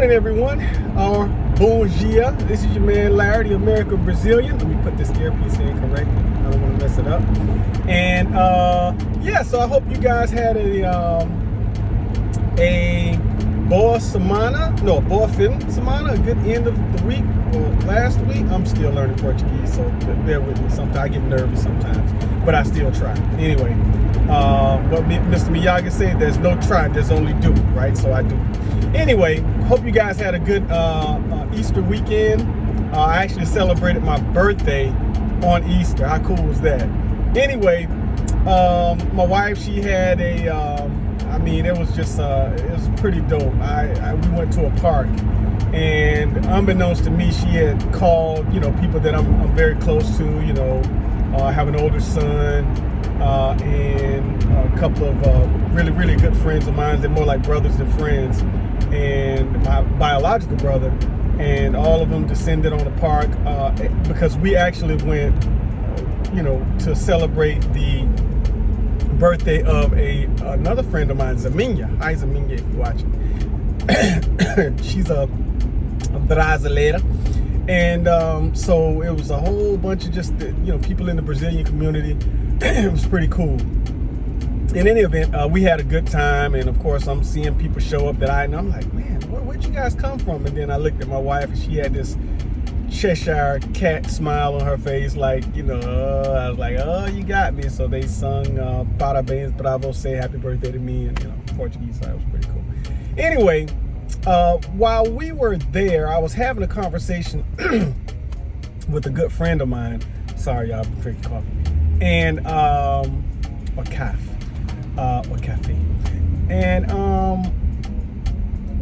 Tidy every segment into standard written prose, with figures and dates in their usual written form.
morning, everyone, or bom dia. This is your man Larry, the American Brazilian. Let me put this earpiece in correctly. I don't want to mess it up. And yeah, so I hope you guys had a boa fin semana, a good end of the week or last week. I'm still learning Portuguese, so bear with me. Sometimes I get nervous sometimes, but I still try. Anyway, but Mr. Miyagi said there's no try, there's only do, right? So I do. Anyway, hope you guys had a good Easter weekend. I actually celebrated my birthday on Easter. How cool was that? Anyway, my wife, she had a, it was just, it was pretty dope. We went to a park, and unbeknownst to me, she had called, people that I'm very close to, I have an older son, and a couple of really, really good friends of mine. They're more like brothers than friends, and my biological brother, and all of them descended on the park because we actually went, to celebrate the birthday of another friend of mine, Zaminya. Hi, Zaminya, if you're watching. She's a brasileira. And so it was a whole bunch of just, people in the Brazilian community. It was pretty cool. In any event, we had a good time. And of course, I'm seeing people show up that I know. I'm like, man, where'd you guys come from? And then I looked at my wife, and she had this Cheshire cat smile on her face, like, I was like, oh, you got me. So they sung Parabéns, Bravo, say happy birthday to me, and Portuguese, so that was pretty cool. Anyway, while we were there, I was having a conversation with a good friend of mine. Sorry, y'all, I'm drinking coffee. And or cafe. And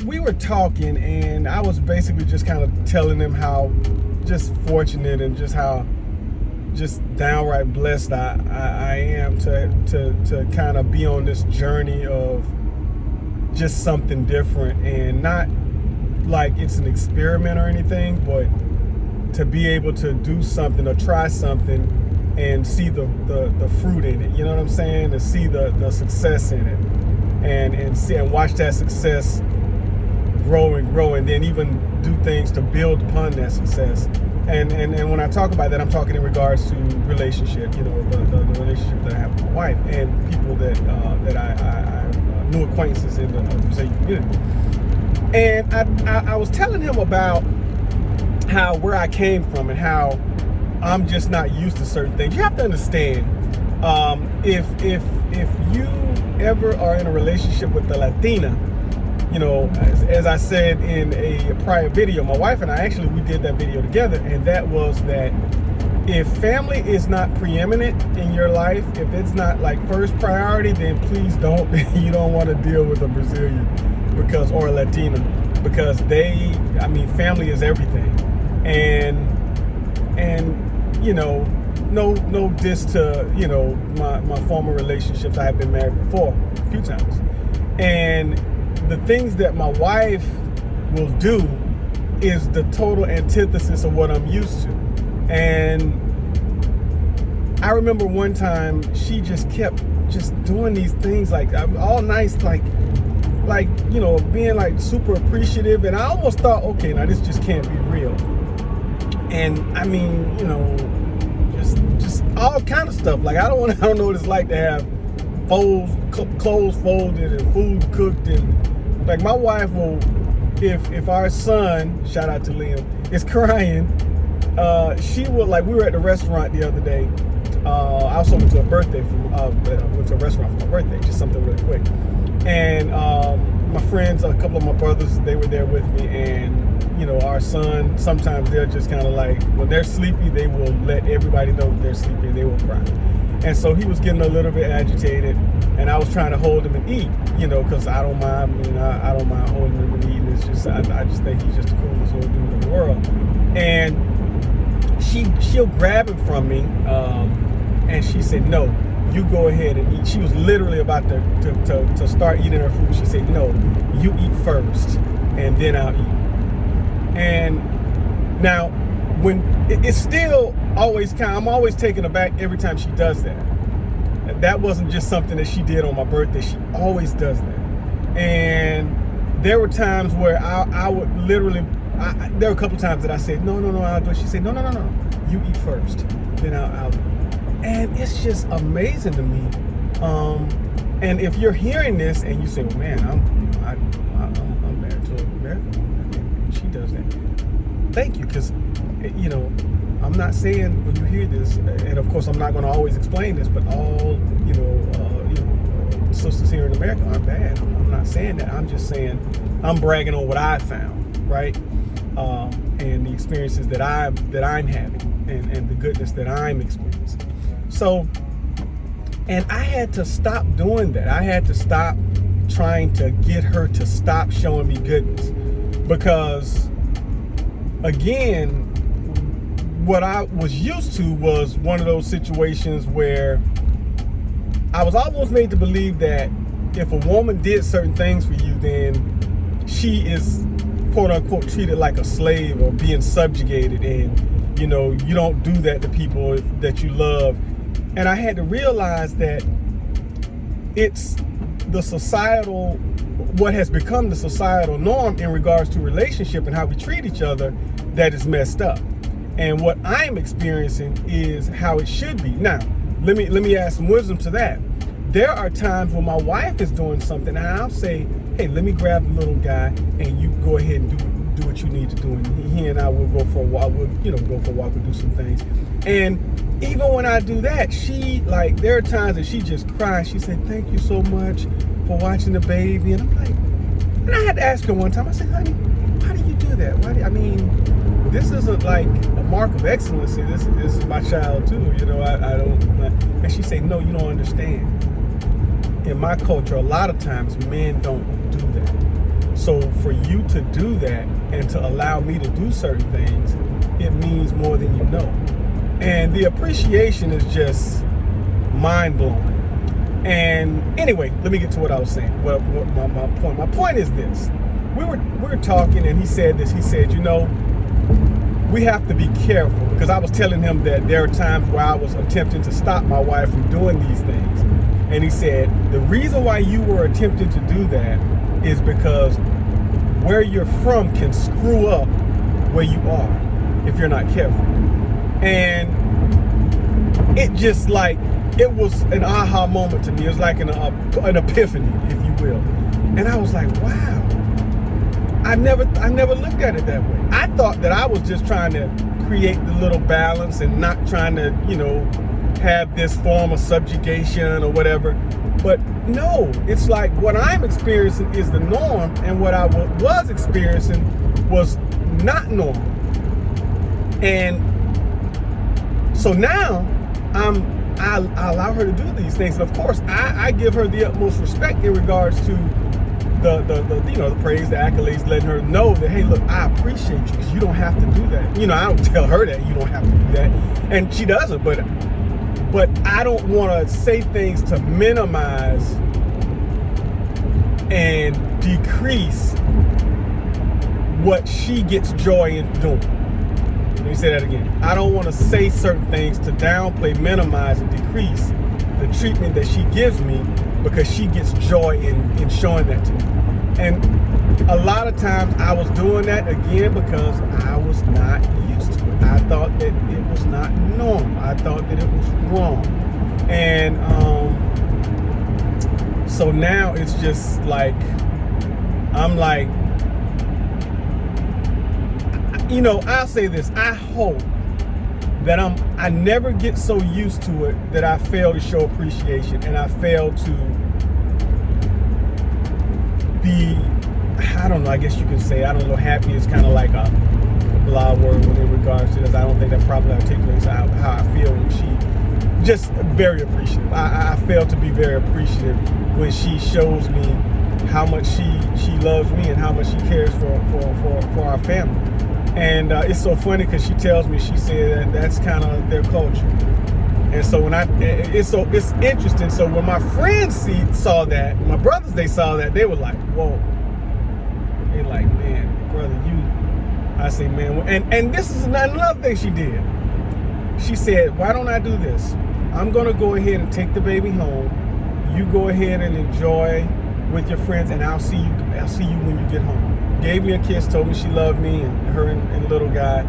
we were talking, and I was basically just kind of telling him how just fortunate and just how just downright blessed I am to kind of be on this journey of just something different, and not like it's an experiment or anything, but to be able to do something or try something and see the fruit in it, you know what I'm saying? To see the success in it, and see and watch that success grow, and then even do things to build upon that success. And when I talk about that, I'm talking in regards to relationship, the relationship that I have with my wife and people that I new acquaintances in the Brazilian community. And I was telling him about where I came from and how I'm just not used to certain things. You have to understand, if you ever are in a relationship with a Latina, as I said in a prior video, my wife and I we did that video together, and that was that if family is not preeminent in your life, if it's not like first priority, then please don't, you don't want to deal with a Brazilian or a Latina, because family is everything. And no diss to, my former relationships. I have been married before a few times. And the things that my wife will do is the total antithesis of what I'm used to. And I remember one time she just kept just doing these things like all nice, like being like super appreciative. And I almost thought, okay, now this just can't be real. And just all kind of stuff. Like I don't know what it's like to have clothes folded and food cooked, and like my wife will, if our son, shout out to Liam, is crying, she will, like, we were at the restaurant the other day. I also went to a birthday went to a restaurant for my birthday, just something really quick. And my friends, a couple of my brothers, they were there with me, and our son, sometimes they're just kind of like, when they're sleepy, they will let everybody know that they're sleepy, and they will cry. And so he was getting a little bit agitated, and I was trying to hold him and eat, because I don't mind. I don't mind holding him and eating. It's just I just think he's just the coolest little dude in the world. And she'll grab it from me, and she said, "No, you go ahead and eat." She was literally about to start eating her food. She said, "No, you eat first, and then I'll eat." And now, when it's still always I'm always taken aback every time she does that. That wasn't just something that she did on my birthday. She always does that. And there were times where I would literally, there were a couple of times that I said, no, I'll do it. She said, no, you eat first, then I'll. And it's just amazing to me. And if you're hearing this and you say, well, man, I'm married to a American woman and she does that. Thank you, because, I'm not saying when you hear this, and of course I'm not going to always explain this, but all, sisters here in America aren't bad. I'm not saying that. I'm just saying I'm bragging on what I found, right? And the experiences that I'm having and the goodness that I'm experiencing. So, and I had to stop doing that. I had to stop trying to get her to stop showing me goodness, because again, what I was used to was one of those situations where I was almost made to believe that if a woman did certain things for you, then she is, quote unquote, treated like a slave or being subjugated, and you don't do that to people that you love. And I had to realize that it's what has become the societal norm in regards to relationship and how we treat each other that is messed up. And what I'm experiencing is how it should be. Now, let me add some wisdom to that. There are times when my wife is doing something and I'll say, hey, let me grab the little guy and you go ahead and do what you need to do. And he and I will go for a walk. We'll do some things. And even when I do that, there are times that she just cries. She said, thank you so much for watching the baby. And I'm like, and I had to ask her one time, I said, honey, how do you do that? This isn't like a mark of excellency. This is my child too. I don't. And she said, no, you don't understand. In my culture, a lot of times men don't do that. So for you to do that and to allow me to do certain things, it means more than you know. And the appreciation is just mind-blowing. And anyway, let me get to what I was saying. What my point? My point is this. We were talking and he said this. He said, we have to be careful, because I was telling him that there are times where I was attempting to stop my wife from doing these things. And he said, the reason why you were attempting to do that is because where you're from can screw up where you are if you're not careful. And it just it was an aha moment to me. It was like an epiphany, if you will. And I was like, wow. I never looked at it that way. I thought that I was just trying to create the little balance and not trying to, have this form of subjugation or whatever. But no, it's like what I'm experiencing is the norm, and what I was experiencing was not normal. And so now I allow her to do these things. And of course, I give her the utmost respect in regards to the praise, the accolades, letting her know that, hey, look, I appreciate you, because you don't have to do that. I don't tell her that you don't have to do that, and she doesn't. But I don't want to say things to minimize and decrease what she gets joy in doing. Let me say that again. I don't want to say certain things to downplay, minimize, and decrease the treatment that she gives me, because she gets joy in showing that to me. And a lot of times I was doing that again because I was not used to it. I thought that it was not normal. I thought that it was wrong. And so now it's just like, I'm like, I'll say this. I hope that I never get so used to it that I fail to show appreciation, and I fail to be, I don't know, I guess you could say, happy is kind of like a blah word in regards to this. I don't think that probably articulates how I feel when she, just very appreciative. I fail to be very appreciative when she shows me how much she loves me and how much she cares for our family. And it's so funny because she tells me, she said that that's kind of their culture. And so it's interesting. So when my friends saw that, my brothers, they saw that, they were like, whoa. They're like, man, brother, I say, man, and this is another thing she did. She said, why don't I do this? I'm going to go ahead and take the baby home. You go ahead and enjoy with your friends, and I'll see you when you get home. Gave me a kiss, told me she loved me, and her and little guy,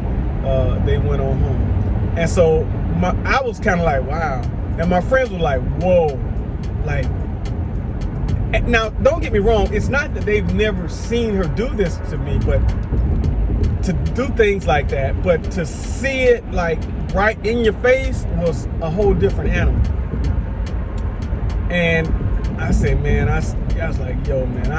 they went on home. And so I was kind of like, wow. And my friends were like, whoa. Like, now, don't get me wrong. It's not that they've never seen her do this to me, but to do things like that, but to see it like right in your face was a whole different animal. And I said, man, I was like, yo, man,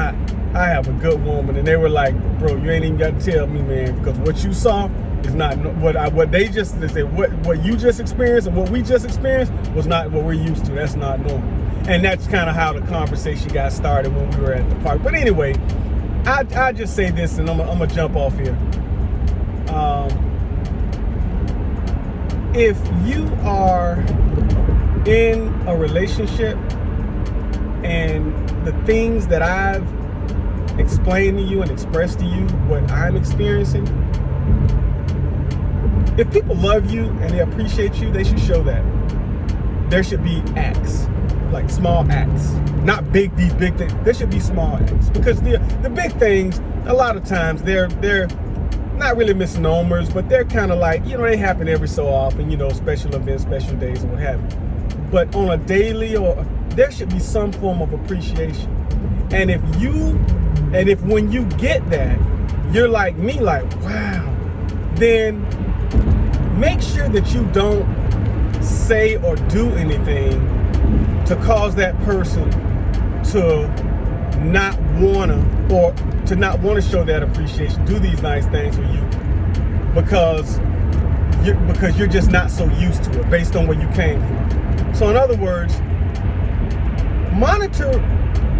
I have a good woman. And they were like, bro, you ain't even got to tell me, man, because what you saw is not what they said. What you just experienced and what we just experienced was not what we're used to. That's not normal. And that's kind of how the conversation got started when we were at the park. But anyway, I just say this, and I'm gonna jump off here. If you are in a relationship and the things that I've explained to you and expressed to you what I'm experiencing, if people love you and they appreciate you, they should show that. There should be acts, like small acts, not these big things. There should be small acts, because the big things, a lot of times they're not really misnomers, but they're kind of like, they happen every so often, special events, special days, and what have you. But on a daily, or there should be some form of appreciation. And if when you get that, you're like me, like, wow, then make sure that you don't say or do anything to cause that person to not wanna show that appreciation, do these nice things for you, because you're just not so used to it based on where you came from. So in other words, monitor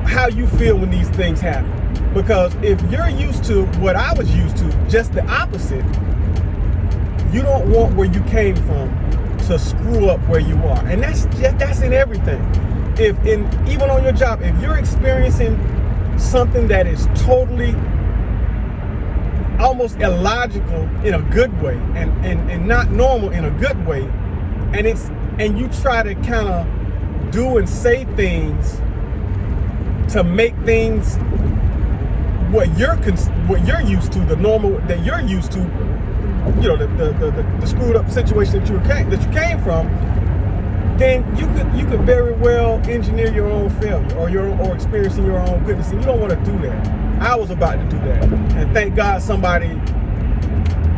how you feel when these things happen, because if you're used to what I was used to, just the opposite, you don't want where you came from to screw up where you are. And that's in everything. Even on your job, if you're experiencing something that is totally almost illogical in a good way, and not normal in a good way, and you try to kind of do and say things to make things what you're used to, the normal that you're used to, the screwed up situation that you came from, then you could very well engineer your own failure or experiencing your own goodness, and you don't want to do that. I was about to do that, and thank God somebody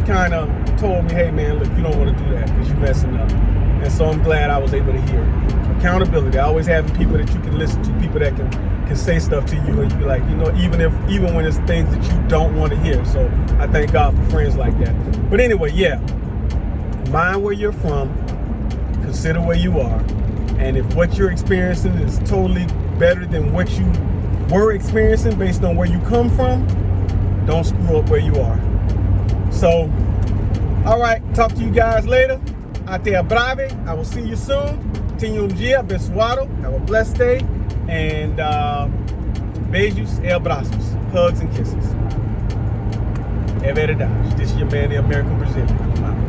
kind of told me, hey man, look, you don't want to do that because you're messing up. And so I'm glad I was able to hear it. Accountability, always having people that you can listen to, people that can say stuff to you, and you be like, even when it's things that you don't want to hear. So I thank God for friends like that. But anyway, yeah, mind where you're from, consider where you are, and if what you're experiencing is totally better than what you were experiencing based on where you come from, don't screw up where you are. So, all right, talk to you guys later. Até a breve. I will see you soon. Tenha dia abençoado. Have a blessed day. And beijos e abraços. Hugs and kisses. É verdade. This is your man, the American Brazilian. I'm out.